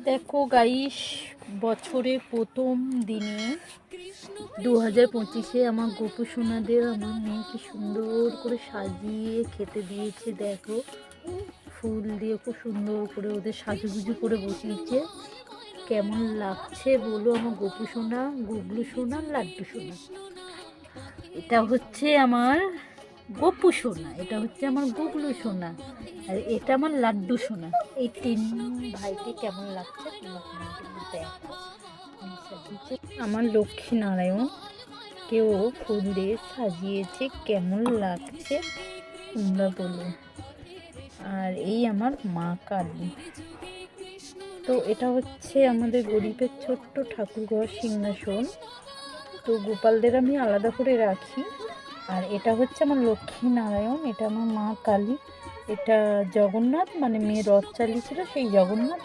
দেখো গাইস, বছরের প্রথম দিনে 2025-এ আমার গোপু সোনাদের আমার মেয়েকে সুন্দর করে সাজিয়ে খেতে দিয়েছে। দেখো, ফুল দিয়ে খুব সুন্দর করে ওদের সাজুগুজু করে বসিয়েছে। কেমন লাগছে বলো আমার গোপু সোনা, গুগলু সোনা, লাড্ডু সোনা। এটা হচ্ছে আমার গপু সোনা, এটা হচ্ছে আমার গুগলু সোনা, আর এটা আমার লাড্ডু সোনা। এই তিন ভাইকে কেমন লাগছে দেখো। আমার লক্ষ্মী নারায়ণ কেউ ফুল দিয়ে সাজিয়েছে, কেমন লাগছে তোমরা বলো। আর এই আমার মা কালী। তো এটা হচ্ছে আমাদের গরিবের ছোট্ট ঠাকুরঘর সিংহাসন। তো গোপালদের আমি আলাদা করে রাখি। আর এটা হচ্ছে আমার লক্ষ্মী নারায়ণ, এটা আমার মা কালী, এটা জগন্নাথ, মানে মেয়ে রথ চালিয়েছিল সেই জগন্নাথ।